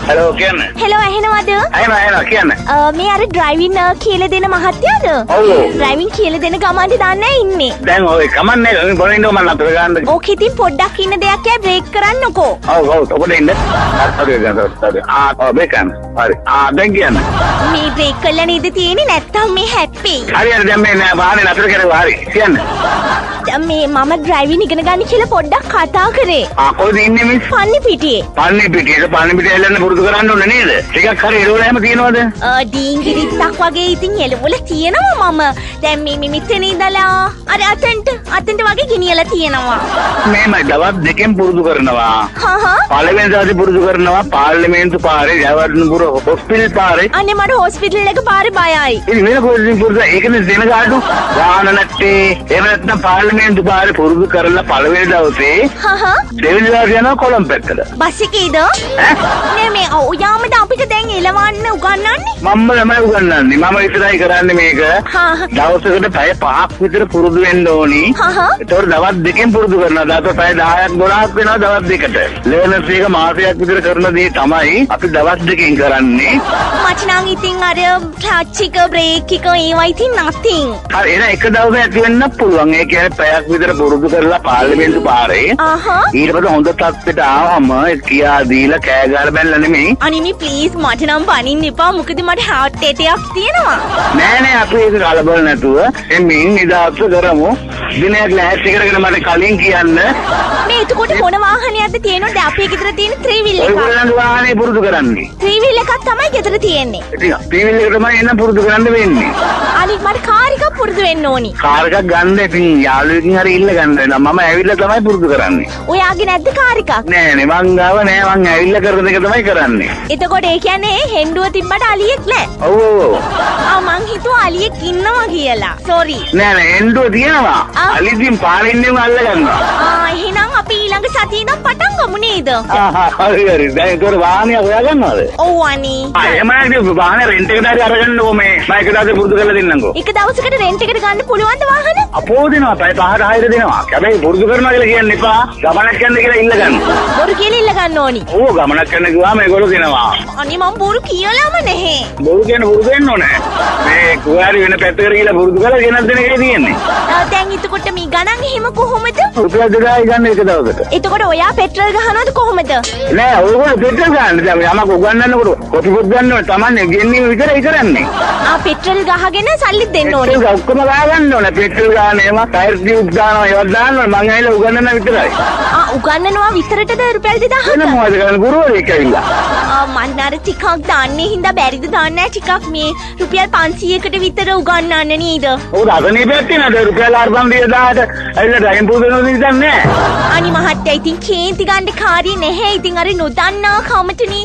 Hello, Ken. Hello ඇහෙනවද? ඇහෙනවා කියන්න. මේ අර ඩ්‍රයිවිං කියලා දෙන මහත්තයාද? ඔව්. ඩ්‍රයිවිං කියලා දෙන ගමන්ට දන්නේ ඉන්නේ. දැන් ඔය කමන්නේ මම බොනින්න මම නතර ගන්න. ඕක ඉතින් පොඩ්ඩක් ඉන්න දෙයක් යා බ්‍රේක් කරන්නකෝ. ඔව් ඔබට ඉන්න. හරි ගන්න. බේකන්. හරි. දැන් කියන්න. මේ බ්‍රේක් කළා නේද තියෙන්නේ නැත්තම් මේ හැප්පි. හරි දැන් මේ වාහනේ නතර කරේ හරි. කියන්න. මේ මම ඩ්‍රයිවිං ඉගෙන ගන්න කියලා පොඩ්ඩක් කතා කරේ. කොහෙද ඉන්නේ මිස්? පන්නි පිටියේ. පන්නි පිටියේ එල්ලන්න පුරුදු කරන්න ඕනේ නේද? ටිකක් හරි එළවල හැම තියනවද? ඩීංගිරිත්තක් වගේ ඉතින් එළවල තියෙනවා මම. දැන් මේ මෙතන ඉඳලා අර අතෙන්ට වගේ ගෙනියලා තියෙනවා. මේමයි දවස් දෙකෙන් පුරුදු කරනවා. හහ. පළවෙනි දවසේ පුරුදු කරනවා පාර්ලිමේන්තු පාරේ, ජයවර්ධනපුර හොස්පිටල් පාරේ. අනේ මට හොස්පිටල් එක පාරේ බයයි. ඉතින් වෙන කොහෙද පුරුදු? ඒකනේ දෙන ගාඩු. වාහන නැත්තේ එහෙම නැත්නම් පාර්ලිමේන්තු පාරේ පුරුදු කරලා පළවෙනි දවසේ හහ. දෙවෙනි දවසේ යනවා කොළඹ පැත්තට. බස් එකේද? නේ මේ ඔයාමද අපිට දැන් එලවන්න උගන්වන්නේ? මම තමයි උගන්වන්නේ. මම ඉස්සරහයි කරන්නේ මේක. දවසකට පැය 5ක් විතර පුරුදු වෙන්න ඕනි. ඒතකොට දවස් දෙකෙන් පුරුදු කරනවා. දාතෝ පැය 10ක් 12ක් වෙනවා දවස් දෙකට. ලර්නර්ස් එක මාසයක් විතර කරන දේ තමයි අපි දවස් දෙකෙන් කරන්නේ. මට නම් ඉතින් අර ක්ලච් එක බ්‍රේක් එක ඒවා ඉතින් nothing. හරි එහෙනම් එක දවසක් ඇති වෙන්න පුළුවන්. ඒ කියන්නේ පැයක් විතර පුරුදු කරලා පාර්ලිමේන්තු පාරේ. ඊට පස්සේ හොඳ තත්ත්වයට ආවම කියා දීලා කෑ ගහලා බැලලා නෙමෙයි. අනිනි ප්ලීස් මට නම් බනින්න එපා. මොකද මට හાર્ට් ඇටයක් තියෙනවා. නෑ අපි ඒක කලබල නැතුව එමින් නිදාස් කරමු. දිනයක් ලෑස්ති කරගෙන මට කලින් කියන්න. මේ එතකොට මොන වාහනයක්ද තියෙනවද? අපේ ගෙදර තියෙන 3 wheel එක. ඔයගොල්ලන්ගේ වාහනේ පුරුදු කරන්නේ. 3 wheel එකක් තමයි ගෙදර තියෙන්නේ. ඉතින් 3 wheel එක තමයි එන්න පුරුදු කරන්න වෙන්නේ. අනිත් මට කාර් එකක් පුරුදු වෙන්න ඕනි. කාර් එකක් ගන්න ඉතින් යාළුවෙක්ගෙන් හරි ඉල්ල ගන්න වෙනවා. මම ඇවිල්ලා තමයි පුරුදු කරන්නේ. ඔයාගේ නැද්ද කාර් එකක්? නෑ මං ගාව නෑ. මං ඇවිල්ලා කරන එක තමයි කරන්නේ. එතකොට ඒ කියන්නේ හෙන්ඩුව තිබ්බට අලියෙක් නෑ. ඔව්. මං හිතුවා අලියෙක් ඉන්නවා කියලා. සෝරි. නෑ හෙන්ඩුව තියෙනවා. අලිදින් පාරින්නෙම අල්ල ගන්නවා. එහෙනම් අපි ඊළඟ සතියේ ඉඳන් පටන් ගමු නේද? හරි. දැන් ඒතකොට වාහනේ හොයා ගන්නවද? ඔව් අනේ. එහෙමයි වාහනේ රෙන්ට් එකට හරි අරගන්නකෝ මේ. මම එක දවසේ පුරුදු කරලා දෙන්නම්කෝ. එක දවසකට රෙන්ට් එකට ගන්න පුළුවන්ද වාහන? අපෝ දෙනවා. පැය 5ට 6ට දෙනවා. හැබැයි පුරුදු කරනවා කියලා කියන්න එපා. ගමනක් යන්න කියලා ඉල්ල ගන්න. බොරු කියලා ඉල්ල ගන්න ඕනි. ඕ ගමනක් යන්න ගියාම ඒගොල්ලෝ දෙනවා. අනේ මම බොරු කියලාම නැහැ. බොරු කියන පුරුදු වෙන්න ඕනේ. මේ කුවාරි වෙන පැත්තකට ගිහලා පුරුදු කරලා ගෙනත් දෙන එකයි තියෙන්නේ. දැන් එතකොට මේ ගණන් එහෙම කොහොමද? රුපියල් 2000යි ගන්න එක දවසකට. එතකොට ඔයා පෙට්‍රල් ගහනවද කොහොමද? නෑ ඔයගොල්ලෝ පෙට්‍රල් ගන්න. දැන් යමක් උගන්නන්නකොට කොපි පොත් ගන්න ඕනේ. Tamanne ගෙන්නේ විතරයි කරන්නේ. පෙට්‍රල් ගහගෙන සල්ලි දෙන්න ඕනේ. ඒක ඔක්කොම ගන්න ඕනේ. පෙට්‍රල් ගන්න ඒවා ටයර් ටියුබ් දානවා ඒවා දාන්න ඕනේ. මං ඇවිල්ලා උගන්නන්න විතරයි. උගන්නනවා විතරටද රුපියල් 2000ක්? එන මොකද කරන්නේ ගුරුවරයෙක් ඇවිල්ලා. මන් අර ටිකක් දාන්නේ හින්දා බැරිද දාන්න ටිකක් මේ රුපියල් 500කට විතර උගන්නන්න නේද? ඔව් අදනේ පැත්තේ නේද රුපියල් 4,000ට ඇවිල්ලා ඩයිම් පුදනවා නිකන් නෑ. අනි මහත්තයා ඉතින් කේන්ති ගන්න කාරිය නැහැ. ඉතින් අර නොදන්නා කමටනේ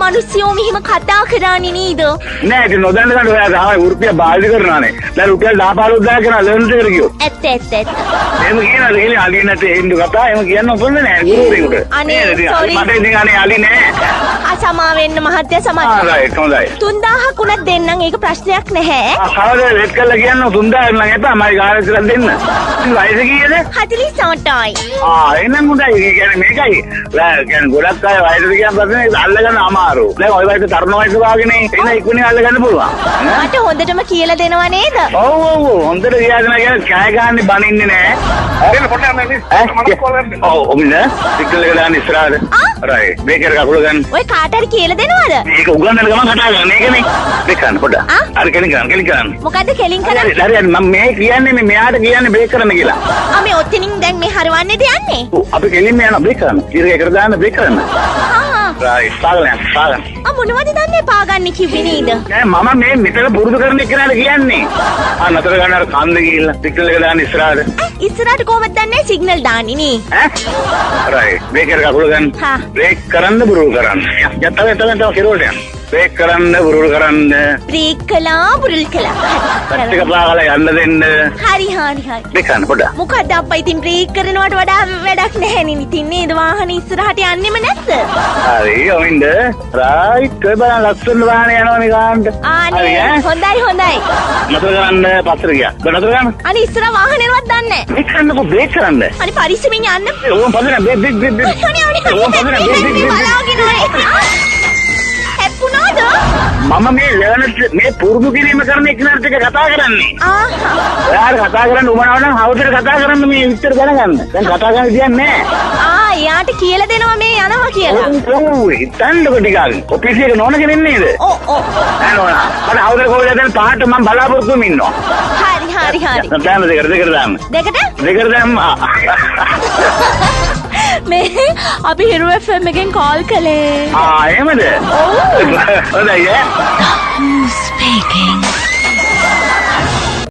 මිනිස්සුયો මෙහිම කතා කරන්නේ නේද? නෑ ඒක නොදන්න කඩ ඔයා ගාව රුපියල් බාල්දි කරනවානේ. දැන් රුපියල් 10-15000 කරන ලර්න්ස් එකට ගියෝ. ඇත්ත. එහෙම කියනවාද? එන්නේ අලි නැතේ හින්දු කතා එහෙම කියන්න ඕන නෑ ගුරුවරයෙකුට. අනේ සෝරි. මට ඉතින් අනේ අලි නෑ. සමා වෙන්න මහත්තයා සමා. රයිට් හොඳයි. 3000ක් උනත් දෙන්නම් ඒක ප්‍රශ්නයක් නැහැ. කවදාද රෙඩ් කරලා කියන්න 3000 නම් එපා මයි ගාන ඉස්සරහ දෙන්න. වයස කීයද? 48යි. එහෙනම් හොඳයි. ඒ කියන්නේ මේකයි. කියන්නේ ගොඩක් අය වයසට කියන ප්‍රශ්නේ අල්ලගන්න අමාරු. දැන් ඔය වයස තරුණ වයස වාගේනේ එන ඉක්මනින් අල්ලගන්න පුළුවන්. මට හොඳටම කියලා දෙනවා නේද? ඔව් හොඳට කියලා දෙනවා කියන්නේ කෑ ගහන්නේ බනින්නේ නෑ. හරිද පොඩ්ඩක් මේ ඔව් ඔබින සිග්නල් එක දාන්න ඉස්සරහට. රයිට් බේකර් කකුල ගන්න. ඔය කාට හරි කියලා දෙනවද? මේක උගන්නන ගමන් කතා කරන එකනේ. බේකර් පොඩ්ඩක්. හරි කෙලින් කරන්න. මොකද්ද කෙලින් කරන්නේ? හරි මම මේ කියන්නේ මේ මෙයාට කියන්නේ බේක් කරන්න කියලා. මේ ඔතනින් දැන් මේ හරවන්නේද යන්නේ? අපි කෙලින්ම යනවා බේක් කරන්න. කීරේ එකට දාන්න බේක් කරන්න. රයිට් පාගන්න. මොනවද දන්නේ පාගන්නේ කිව්වේ නේද? නෑ මම මේ මෙතන පුරුදු කරන එක නේද කියන්නේ. නතර ගන්න අර කන්ද ගිහිල්ලා සිග්නල් එක දාන්න ඉස්සරහට. ඉස්සරහට කොහොමද දන්නේ සිග්නල් දාන්නේ නේ? රයිට් බේකර් කකුල ගන්න. බ්‍රේක් කරන්න පුරුදු කරන්න. යත්තව කෙරවලට යන්න. බ්‍රේක් කරන්න පුරුදු කරන්න. බ්‍රේක් කළා බුරුල් කළා. පැත්තක පාගලා යන්න දෙන්න. හරි හරි හරි. දෙකන්න පොඩ්ඩක්. මොකද අප්පා ඉතින් බ්‍රේක් කරනවට වඩා වැඩක් නැහැ නේ. ඉතින් නේද වාහනේ ඉස්සරහට යන්නෙම නැද්ද? හරි ඔයින්ද රයිට් ඔය බලන්න ලස්සන වාහනේ යනවා මේ ගානට. ආනේ හොඳයි හොඳයි. නතර කරන්න පස්සට ගියා. නතර කරන්න. අනේ ඉස්සර වාහනේවත් දන්නේ නැහැ. බ්‍රේක් කරන්නකො බ්‍රේක් කරන්න. අනේ පරිස්සමින් යන්න. ඕම් පස්සට බ්‍රේක්. අනේ ඕම් පස්සට බ්‍රේක්. බලාගෙන හැප්පුණාද? මම මේ ලර්නර්ස් මේ පුරුදු කිරීම කරන එක්කනට එක කතා කරන්නේ. ඔයාලා කතා කරන්න උමනාව නම් හවුසට කතා කරන්න මේ විස්තර දැනගන්න. දැන් කතා කරන්න දෙයක් නැහැ. එයාට කියලා දෙනවා මේ යනවා කියලා. ඔව් හිතන්නකො ටිකක්. ඔෆිස් එකේ නෝන කෙනෙක් නේද? ඔව් ඔව්. නෑ නෝනා. මට හවුසට කොහෙද දැන් පාට මම බලාපොරොත්තු වෙමින් ඉන්නවා. හරි හරි හරි. දැන් දෙකට දාන්න. දෙකට දැම්මා. මේ අපි හිරු FM එකෙන් කෝල් කළේ. එහෙමද? ඔව්. හොඳයි ඈ. Who's speaking?